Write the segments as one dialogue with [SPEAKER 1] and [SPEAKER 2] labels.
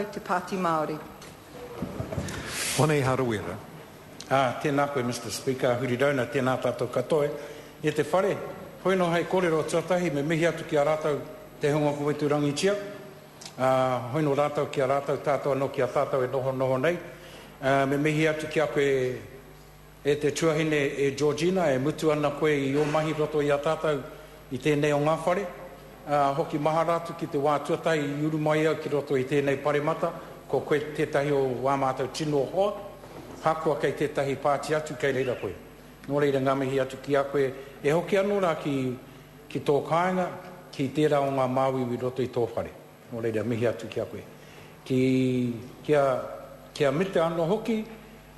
[SPEAKER 1] Te Pāti Māori.
[SPEAKER 2] One Harawira.
[SPEAKER 3] Tēnā koe, Mr. Speaker, huridauna tēnā tātou katoe. E te whare, hoi no hei kōrero tuatahi, me mihi atu ki a rātou te hunga kuweturangi tia. Hoi no rātou ki a rātou tātou anō ki a tātou e noho nei. Me mihi atu ki a koe e te tuahine e Georgina, e mutu ana koe I o mahi roto I a tātou I tēnei o ngā whare. Hoki maha rātu ki te wā tuatahi I uru mai au ki roto I tēnei paremata, ko koe tētahi o wā mātou tino hoa, hakua kei tētahi pāti atu kei reira koe. Nō reira ngamihi atu ki a koe, e hoki anō rā ki tō kāinga, ki tērā o ngā māwiwi roto I tō whare. Nō reira mihi atu ki a koe. Kia mite anō hoki,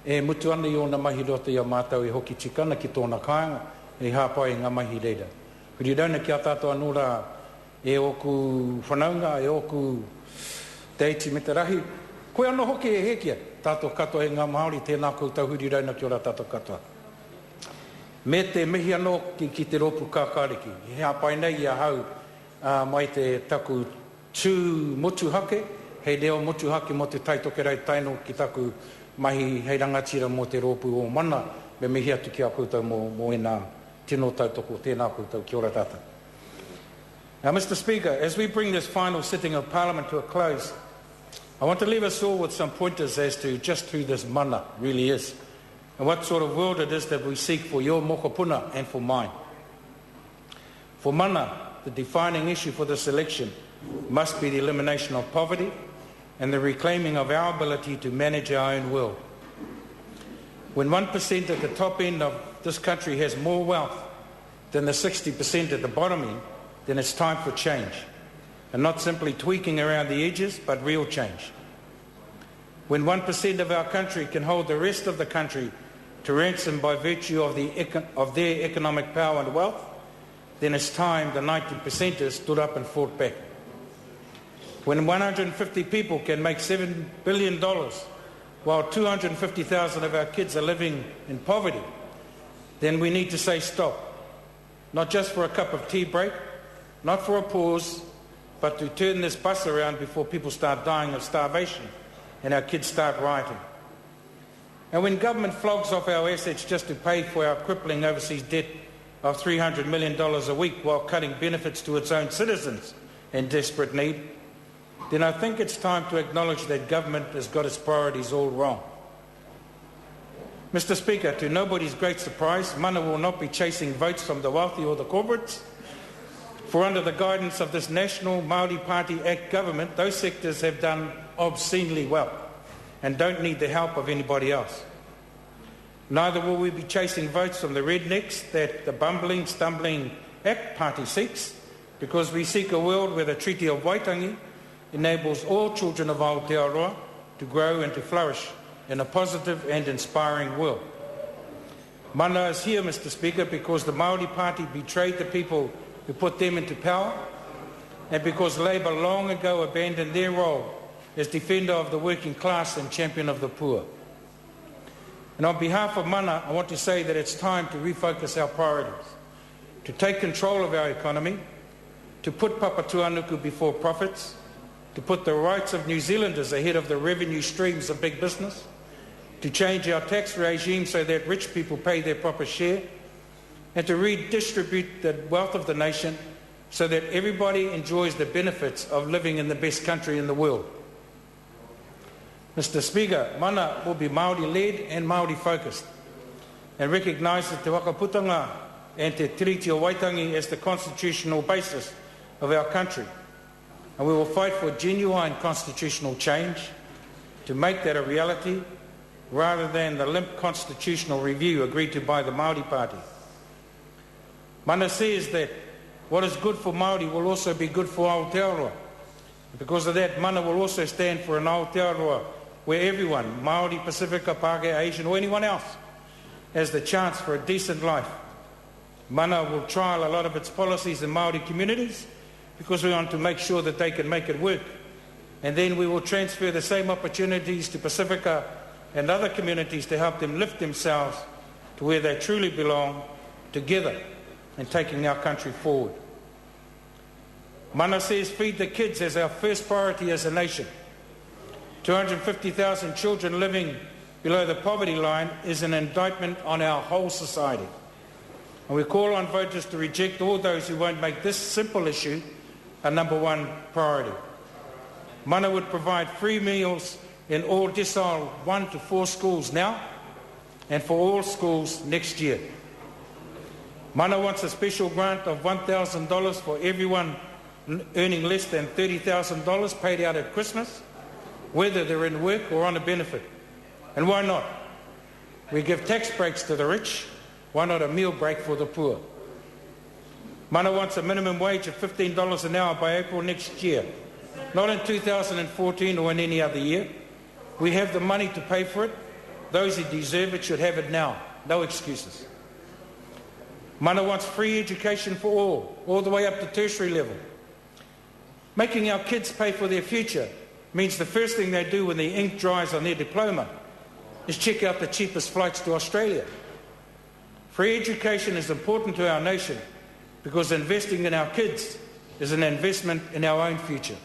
[SPEAKER 3] e mutu ana I o na mahi roto I a mātou e hoki tikana ki tōna kāinga, e hāpai ngā mahi reira. Huri rauna ki a tātou anō rā, e oku whanaunga, e oku te iti me te rahi. Koe anō hoki e hekia, tātou katoa e ngā Māori, tēnā koutou huri rauna ki ora tātou katoa. Me te mihi anō ki te ropu kākāriki. He hapai nei I a hau mai te taku tū motu hake, hei reo motu hake mo te taitoke rei taino ki taku mahi hei rangatira mo te ropu o mana, me mihi atu ki a koutou mo e nā tino tautoko, tēnā koutou ki ora tātou. Now, Mr. Speaker, as we bring this final sitting of Parliament to a close, I want to leave us all with some pointers as to just who this mana really is and what sort of world it is that we seek for your mokopuna and for mine. For mana, the defining issue for this election must be the elimination of poverty and the reclaiming of our ability to manage our own world. When 1% at the top end of this country has more wealth than the 60% at the bottom end, then it's time for change, and not simply tweaking around the edges, but real change. When 1% of our country can hold the rest of the country to ransom by virtue of their economic power and wealth, then it's time the 90%ers stood up and fought back. When 150 people can make $7 billion while 250,000 of our kids are living in poverty, then we need to say stop, not just for a cup of tea break, not for a pause, but to turn this bus around before people start dying of starvation and our kids start rioting. And when government flogs off our assets just to pay for our crippling overseas debt of $300 million a week while cutting benefits to its own citizens in desperate need, then I think it's time to acknowledge that government has got its priorities all wrong. Mr. Speaker, to nobody's great surprise, mana will not be chasing votes from the wealthy or the corporates. For under the guidance of this National Māori Party Act government, those sectors have done obscenely well and don't need the help of anybody else. Neither will we be chasing votes from the rednecks that the bumbling, stumbling ACT party seeks, because we seek a world where the Treaty of Waitangi enables all children of Aotearoa to grow and to flourish in a positive and inspiring world. Mana is here, Mr. Speaker, because the Māori Party betrayed the people who put them into power, and because Labour long ago abandoned their role as defender of the working class and champion of the poor. And on behalf of mana, I want to say that it's time to refocus our priorities, to take control of our economy, to put Papatuanuku before profits, to put the rights of New Zealanders ahead of the revenue streams of big business, to change our tax regime so that rich people pay their proper share, and to redistribute the wealth of the nation so that everybody enjoys the benefits of living in the best country in the world. Mr. Speaker, mana will be Māori-led and Māori-focused, and recognise te whakaputanga and te Treaty of Waitangi as the constitutional basis of our country. And we will fight for genuine constitutional change to make that a reality rather than the limp constitutional review agreed to by the Māori Party. Mana says that what is good for Māori will also be good for Aotearoa. Because of that, mana will also stand for an Aotearoa where everyone, Māori, Pacifica, Pākehā, Asian or anyone else, has the chance for a decent life. Mana will trial a lot of its policies in Māori communities because we want to make sure that they can make it work. And then we will transfer the same opportunities to Pacifica and other communities to help them lift themselves to where they truly belong, together, and taking our country forward. Mana says feed the kids as our first priority as a nation. 250,000 children living below the poverty line is an indictment on our whole society. And we call on voters to reject all those who won't make this simple issue a number one priority. Mana would provide free meals in all decile 1 to 4 schools now and for all schools next year. Mana wants a special grant of $1,000 for everyone earning less than $30,000 paid out at Christmas, whether they're in work or on a benefit. And why not? We give tax breaks to the rich. Why not a meal break for the poor? Mana wants a minimum wage of $15 an hour by April next year, not in 2014 or in any other year. We have the money to pay for it. Those who deserve it should have it now. No excuses. Mana wants free education for all the way up to tertiary level. Making our kids pay for their future means the first thing they do when the ink dries on their diploma is check out the cheapest flights to Australia. Free education is important to our nation because investing in our kids is an investment in our own future.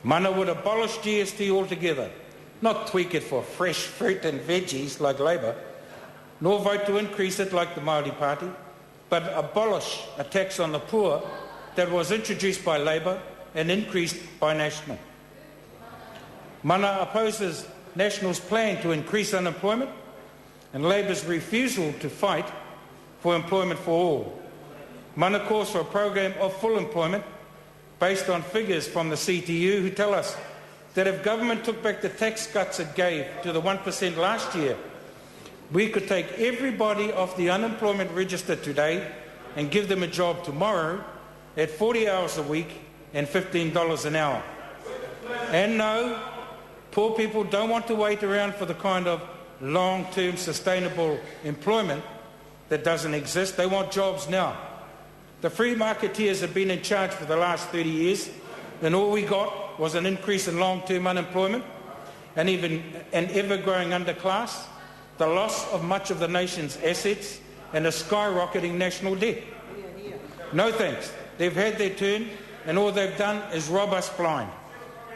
[SPEAKER 3] Mana would abolish GST altogether, not tweak it for fresh fruit and veggies like Labour, nor vote to increase it like the Māori Party, but abolish a tax on the poor that was introduced by Labour and increased by National. Mana opposes National's plan to increase unemployment and Labour's refusal to fight for employment for all. Mana calls for a program of full employment based on figures from the CTU who tell us that if government took back the tax cuts it gave to the 1% last year, we could take everybody off the unemployment register today and give them a job tomorrow at 40 hours a week and $15 an hour. And no, poor people don't want to wait around for the kind of long-term sustainable employment that doesn't exist. They want jobs now. The free marketeers have been in charge for the last 30 years, and all we got was an increase in long-term unemployment and even an ever-growing underclass, the loss of much of the nation's assets, and a skyrocketing national debt. No thanks. They've had their turn, and all they've done is rob us blind.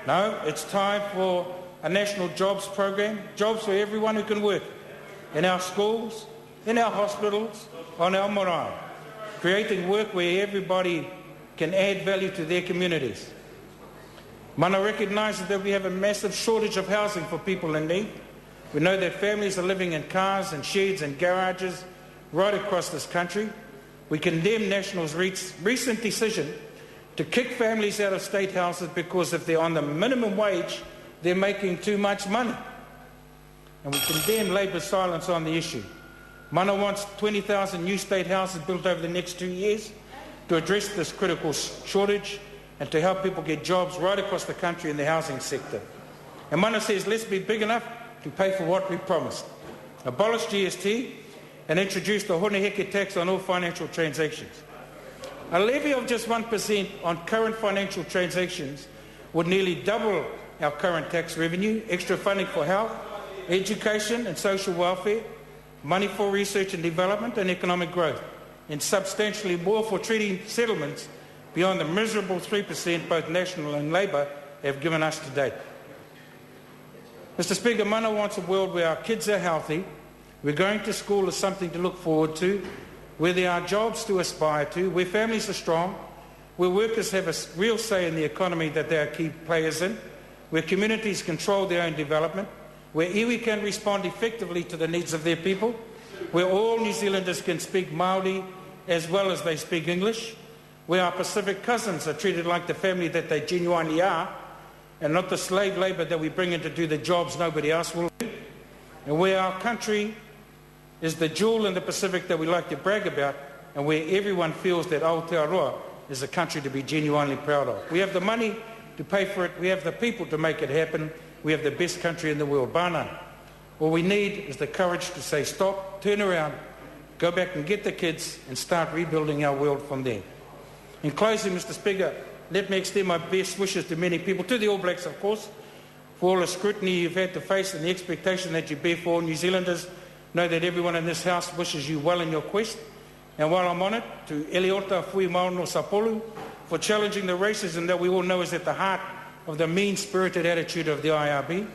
[SPEAKER 3] No, it's time for a national jobs program, jobs for everyone who can work, in our schools, in our hospitals, on our marae, creating work where everybody can add value to their communities. Mana recognises that we have a massive shortage of housing for people in need. We know that families are living in cars and sheds and garages right across this country. We condemn National's recent decision to kick families out of state houses because if they're on the minimum wage, they're making too much money. And we condemn Labour's silence on the issue. Mana wants 20,000 new state houses built over the next 2 years to address this critical shortage and to help people get jobs right across the country in the housing sector. And Mana says, let's be big enough to pay for what we promised. Abolish GST and introduce the honeheke tax on all financial transactions. A levy of just 1% on current financial transactions would nearly double our current tax revenue, extra funding for health, education and social welfare, money for research and development and economic growth, and substantially more for treaty settlements beyond the miserable 3% both National and Labour have given us to date. Mr. Speaker, Mana wants a world where our kids are healthy, where going to school is something to look forward to, where there are jobs to aspire to, where families are strong, where workers have a real say in the economy that they are key players in, where communities control their own development, where iwi can respond effectively to the needs of their people, where all New Zealanders can speak Māori as well as they speak English, where our Pacific cousins are treated like the family that they genuinely are, and not the slave labour that we bring in to do the jobs nobody else will do, and where our country is the jewel in the Pacific that we like to brag about, and where everyone feels that Aotearoa is a country to be genuinely proud of. We have the money to pay for it, we have the people to make it happen, we have the best country in the world, bar none. All we need is the courage to say stop, turn around, go back and get the kids and start rebuilding our world from there. In closing, Mr. Speaker, let me extend my best wishes to many people, to the All Blacks of course, for all the scrutiny you've had to face and the expectation that you bear for all New Zealanders. Know that everyone in this House wishes you well in your quest. And while I'm on it, to Eliota Fui Maono Sapolu for challenging the racism that we all know is at the heart of the mean-spirited attitude of the IRB.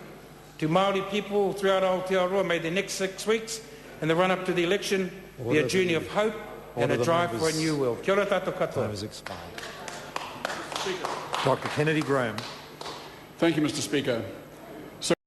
[SPEAKER 3] To Māori people throughout Aotearoa, may the next 6 weeks and the run-up to the election be a journey of hope and a drive for a new world. Kia ora tātou katoa.
[SPEAKER 1] Time has expired. Dr. Kennedy Graham.
[SPEAKER 2] Thank you, Mr. Speaker.